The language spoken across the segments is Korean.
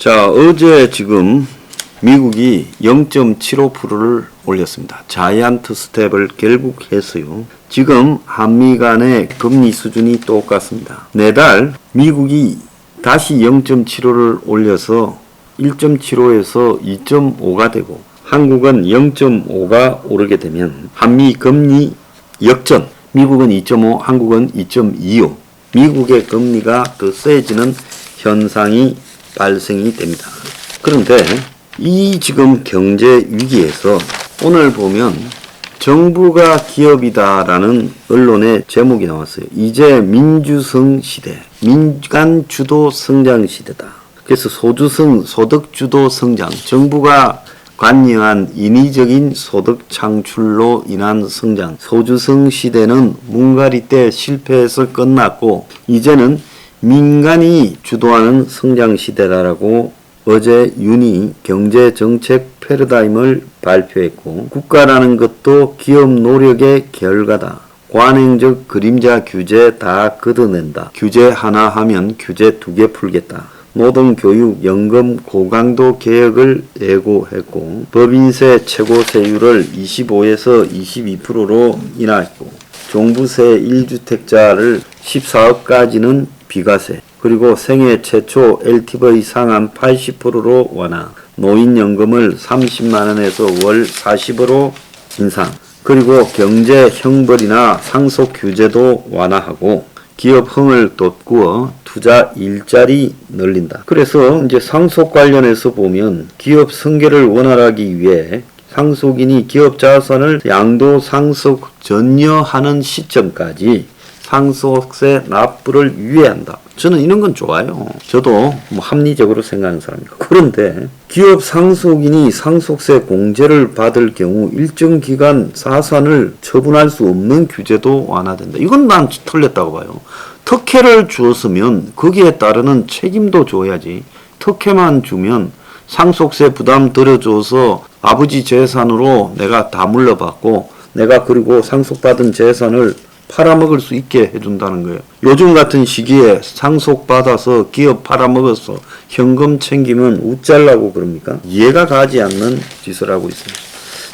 자, 어제 지금 미국이 0.75%를 올렸습니다. 자이언트 스텝을 결국 했어요. 지금 한미 간의 금리 수준이 똑같습니다. 내달 미국이 다시 0.75를 올려서 1.75에서 2.5가 되고 한국은 0.5가 오르게 되면 한미 금리 역전, 미국은 2.5, 한국은 2.25, 미국의 금리가 더 세지는 현상이 발생이 됩니다. 그런데 이 지금 경제 위기에서 오늘 보면 정부가 기업이다라는 언론의 제목이 나왔어요. 이제 민주성 시대, 민간 주도 성장 시대다. 그래서 소주성 소득 주도 성장, 정부가 관여한 인위적인 소득 창출로 인한 성장, 소주성 시대는 문가리 때 실패해서 끝났고 이제는 민간이 주도하는 성장 시대라고 어제 윤이 경제정책 패러다임을 발표했고, 국가라는 것도 기업 노력의 결과다. 관행적 그림자 규제 다 걷어낸다. 규제 하나 하면 규제 2개 풀겠다. 노동교육, 연금 고강도 개혁을 예고했고, 법인세 최고세율을 25에서 22%로 인하했고, 종부세 1주택자를 14억까지는 비과세, 그리고 생애 최초 LTV 상한 80%로 완화, 노인연금을 30만원에서 월 40으로 인상, 그리고 경제 형벌이나 상속 규제도 완화하고 기업 흥을 돋구어 투자 일자리 늘린다. 그래서 이제 상속 관련해서 보면 기업 승계를 원활하기 위해 상속인이 기업 자산을 양도 상속 전여하는 시점까지 상속세 납부를 유예한다. 저는 이런 건 좋아요. 저도 합리적으로 생각하는 사람이고. 그런데 기업 상속인이 상속세 공제를 받을 경우 일정 기간 자산을 처분할 수 없는 규제도 완화된다. 이건 난 틀렸다고 봐요. 특혜를 주었으면 거기에 따르는 책임도 줘야지. 특혜만 주면 상속세 부담 들어줘서 아버지 재산으로 내가 다 물려받고 내가 그리고 상속받은 재산을 팔아먹을 수 있게 해준다는 거예요. 요즘 같은 시기에 상속받아서 기업 팔아먹어서 현금 챙기면 웃잘라고 그럽니까? 이해가 가지 않는 짓을 하고 있습니다.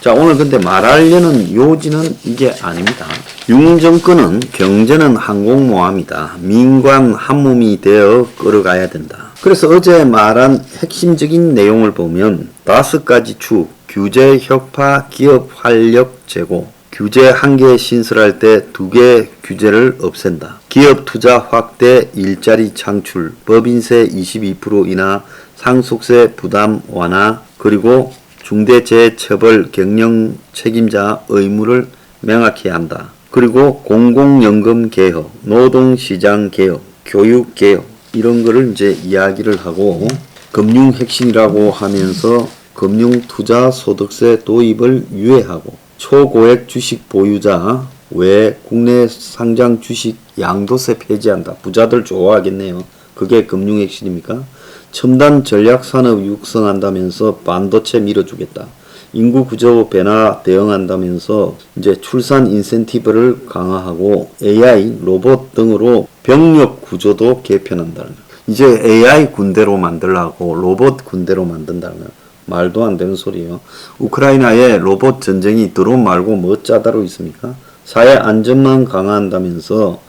자, 오늘 근데 말하려는 요지는 이게 아닙니다. 윤 정권은 경제는 항공모함이다. 민관 한몸이 되어 끌어가야 된다. 그래서 어제 말한 핵심적인 내용을 보면 5가지 축, 규제 혁파, 기업 활력 제고, 규제 1개 신설할 때 2개 규제를 없앤다. 기업 투자 확대, 일자리 창출, 법인세 22% 인하, 상속세 부담 완화, 그리고 중대재해처벌 경영 책임자 의무를 명확히 한다. 그리고 공공연금 개혁, 노동시장 개혁, 교육 개혁 이런 거를 이제 이야기를 하고 금융 핵심이라고 하면서 금융투자 소득세 도입을 유예하고 초고액 주식 보유자 외 국내 상장 주식 양도세 폐지한다. 부자들 좋아하겠네요. 그게 금융 핵심입니까? 첨단 전략산업 육성한다면서 반도체 밀어주겠다. 인구 구조 변화 대응한다면서 이제 출산 인센티브를 강화하고 AI, 로봇 등으로 병력 구조도 개편한다는 거예요. 이제 AI 군대로 만들라고 로봇 군대로 만든다는 거예요. 말도 안 되는 소리예요. 우크라이나에 로봇 전쟁이 드론 말고 뭐 짜다로 있습니까? 사회 안전망 강화한다면서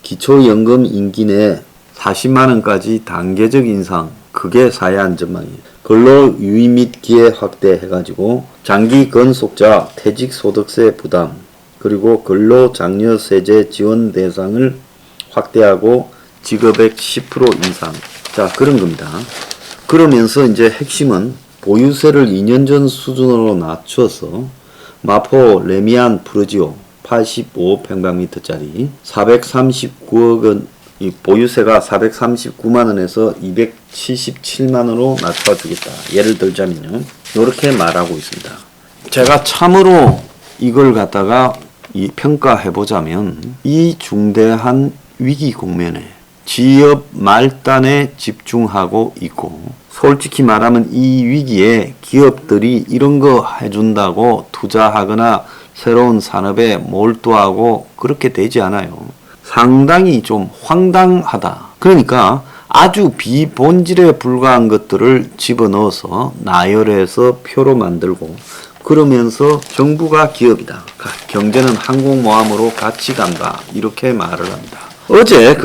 기초연금 임기 내 40만원까지 단계적 인상, 그게 사회 안전망이에요. 근로 유의 및 기회 확대해가지고 장기 근속자 퇴직소득세 부담, 그리고 근로장려세제 지원 대상을 확대하고 직업액 10% 인상. 자, 그런 겁니다. 그러면서 이제 핵심은 보유세를 2년 전 수준으로 낮춰서 마포 레미안 프루지오 85평방미터짜리 439억 원, 이 보유세가 439만원에서 277만원으로 낮춰주겠다. 예를 들자면요. 이렇게 말하고 있습니다. 제가 참으로 이걸 갖다가 평가해보자면 이 중대한 위기 국면에 지역 말단에 집중하고 있고, 솔직히 말하면 이 위기에 기업들이 이런 거 해준다고 투자하거나 새로운 산업에 몰두하고 그렇게 되지 않아요. 상당히 좀 황당하다. 그러니까 아주 비본질에 불과한 것들을 집어넣어서 나열해서 표로 만들고 그러면서 정부가 기업이다. 경제는 항공모함으로 같이 간다. 이렇게 말을 합니다. 어제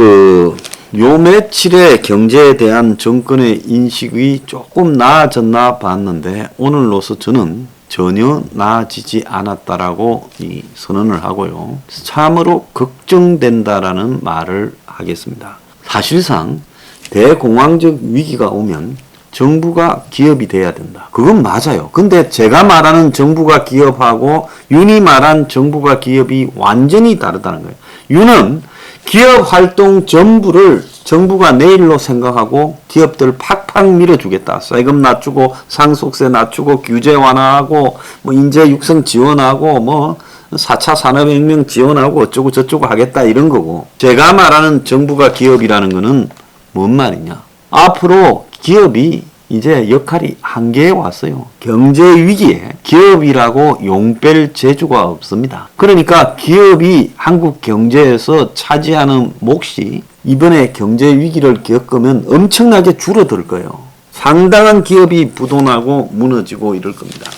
요 며칠의 경제에 대한 정권의 인식이 조금 나아졌나 봤는데 오늘로서 저는 전혀 나아지지 않았다라고 선언을 하고요. 참으로 걱정된다라는 말을 하겠습니다. 사실상 대공황적 위기가 오면 정부가 기업이 돼야 된다. 그건 맞아요. 근데 제가 말하는 정부가 기업하고 윤이 말한 정부가 기업이 완전히 다르다는 거예요. 윤은 기업 활동 전부를 정부가 내일로 생각하고 기업들 팍팍 밀어주겠다. 세금 낮추고 상속세 낮추고 규제 완화하고 뭐 인재 육성 지원하고 뭐 4차 산업혁명 지원하고 어쩌고 저쩌고 하겠다 이런 거고, 제가 말하는 정부가 기업이라는 거는 뭔 말이냐. 앞으로 기업이 이제 역할이 한계에 왔어요. 경제 위기에 기업이라고 용뺄 재주가 없습니다. 그러니까 기업이 한국 경제에서 차지하는 몫이 이번에 경제 위기를 겪으면 엄청나게 줄어들 거예요. 상당한 기업이 부도나고 무너지고 이럴 겁니다.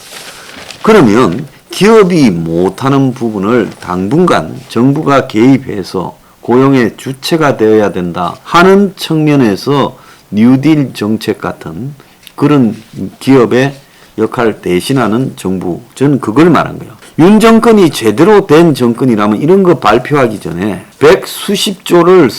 그러면 기업이 못하는 부분을 당분간 정부가 개입해서 고용의 주체가 되어야 된다 하는 측면에서 뉴딜 정책 같은 그런 기업의 역할을 대신하는 정부, 저는 그걸 말한 거예요. 윤 정권이 제대로 된 정권이라면 이런 거 발표하기 전에 100수십조를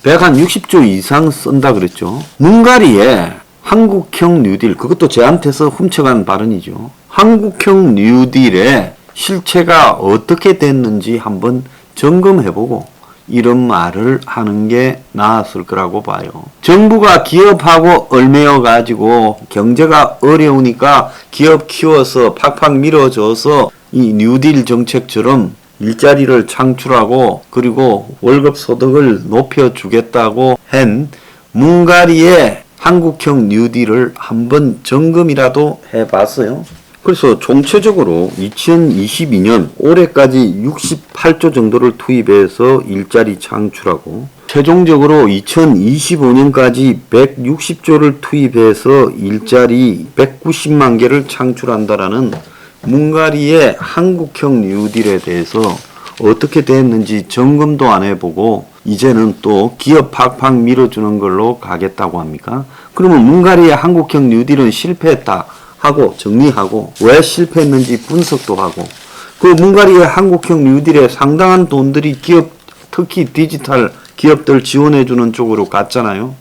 160조 이상 쓴다 그랬죠. 문가리에 한국형 뉴딜, 그것도 저한테서 훔쳐간 발언이죠. 한국형 뉴딜의 실체가 어떻게 됐는지 한번 점검해보고 이런 말을 하는 게 나았을 거라고 봐요. 정부가 기업하고 얽매여 가지고 경제가 어려우니까 기업 키워서 팍팍 밀어줘서 이 뉴딜 정책처럼 일자리를 창출하고 그리고 월급 소득을 높여주겠다고 한 문가리의 한국형 뉴딜을 한번 점검이라도 해봤어요. 그래서 총체적으로 2022년 올해까지 68조 정도를 투입해서 일자리 창출하고 최종적으로 2025년까지 160조를 투입해서 일자리 190만 개를 창출한다라는 문가리의 한국형 뉴딜에 대해서 어떻게 됐는지 점검도 안 해보고 이제는 또 기업 팍팍 밀어주는 걸로 가겠다고 합니까? 그러면 문가리의 한국형 뉴딜은 실패했다 하고 정리하고 왜 실패했는지 분석도 하고 그 문가리의 한국형 뉴딜에 상당한 돈들이 기업, 특히 디지털 기업들 지원해주는 쪽으로 갔잖아요.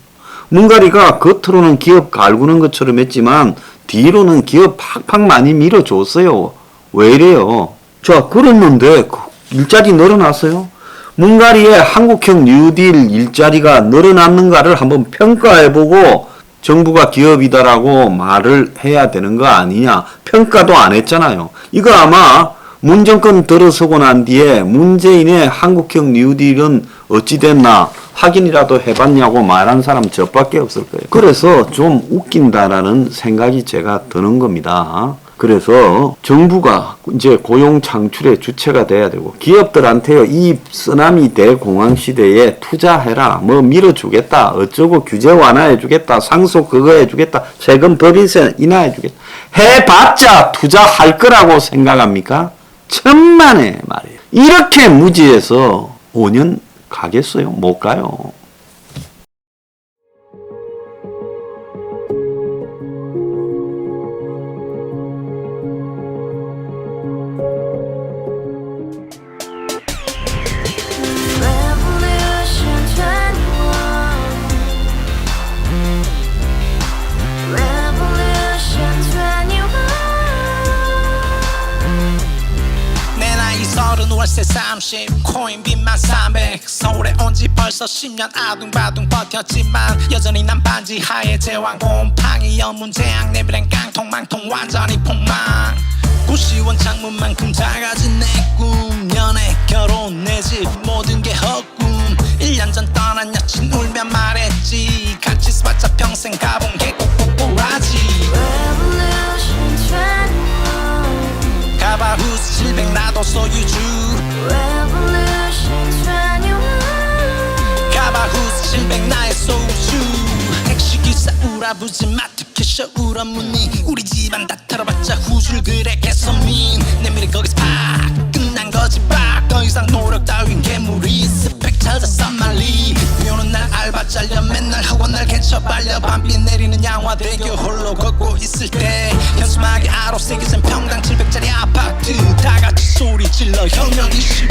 문가리가 겉으로는 기업 갈구는 것처럼 했지만 뒤로는 기업 팍팍 많이 밀어줬어요. 왜 이래요? 자, 그랬는데 일자리 늘어났어요. 문가리의 한국형 뉴딜 일자리가 늘어났는가를 한번 평가해보고 정부가 기업이다라고 말을 해야 되는 거 아니냐. 평가도 안 했잖아요. 이거 아마 문 정권 들어서고 난 뒤에 문재인의 한국형 뉴딜은 어찌 됐나 확인이라도 해봤냐고 말한 사람 저밖에 없을 거예요. 그래서 좀 웃긴다라는 생각이 제가 드는 겁니다. 그래서 정부가 이제 고용 창출의 주체가 돼야 되고 기업들한테요, 이 쓰나미 대공황 시대에 투자해라, 뭐 밀어주겠다, 어쩌고 규제 완화해주겠다, 상속 그거 해주겠다, 세금 법인세 인하해주겠다 해봤자 투자할 거라고 생각합니까? 천만의 말이에요. 이렇게 무지해서 5년 가겠어요? 못 가요. 월세 30 코인빚만 300 서울에 온지 벌써 10년 아둥바둥 버텼지만 여전히 난 반지 하에 제왕 곰팡이 연문제약 내 브랜 깡통망통 완전히 폭망 고시원 창문만큼 작아진 내 꿈 연애 결혼 내 집 모든 게 헛꿈 1년 전 떠난 여친 울며 말했지 같이 써봤자 평생 가본 게 꼬꼬꼬라지 가바후스 700 나도 소유주 가바후스 700 나의 소주 싸우라부지 마트캐셔 울어무니 우리 집안 다 털어봤자 후줄 그래 개선민 내 미래 거기서 팍 끝난 거지 팍더 이상 노력 따윈 괴물이 스펙 찾아서 말리 비오는 날 알바 잘려 맨날 학원 날 개쳐 빨려 밤비 내리는 양화대교 홀로 걷고 있을 때 현수막에 아로 새겨진 평당 700짜리 아파트 다 같이 소리 질러 혁명 21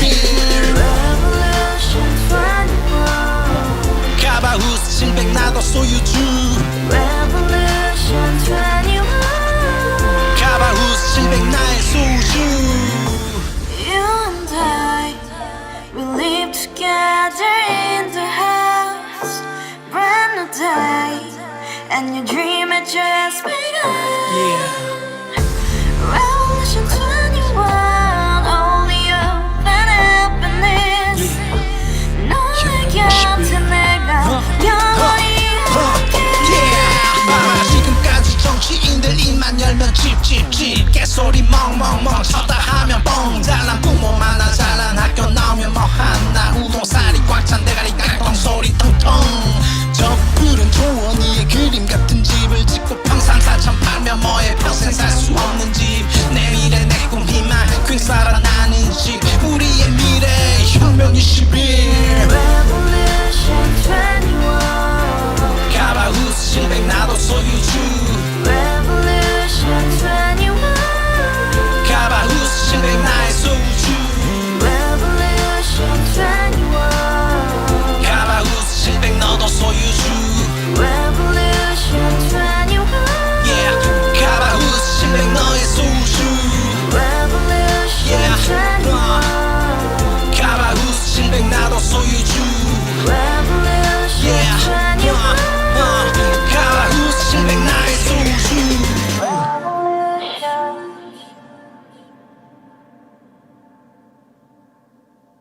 Revolution 21 가바후스 700 나도 소유주 Revolution 21 가바후스 700 나의 소유주 You and I, we live together in the house. Brand new day, and your dream had just begun. Yeah. Revolution 21, only hope and happiness. 너의 곁에 내가 영원히 Yeah. 지금까지 정치인들 입만 열면 찝찝찝 개소리 멍멍멍 쳤다 하면 뻥 잘난 부모 만나 잘난 학교 나오면 뭐 하나 우동살이 꽉 찬 대가리 깡통 소리 통통 저 푸른 조원이의 그림 같은 집을 짓고 평상사천 팔면 뭐해 평생 살 수 없는 집 내 미래 내 꿈 희망 그 살아나는 집 우리의 미래 혁명 21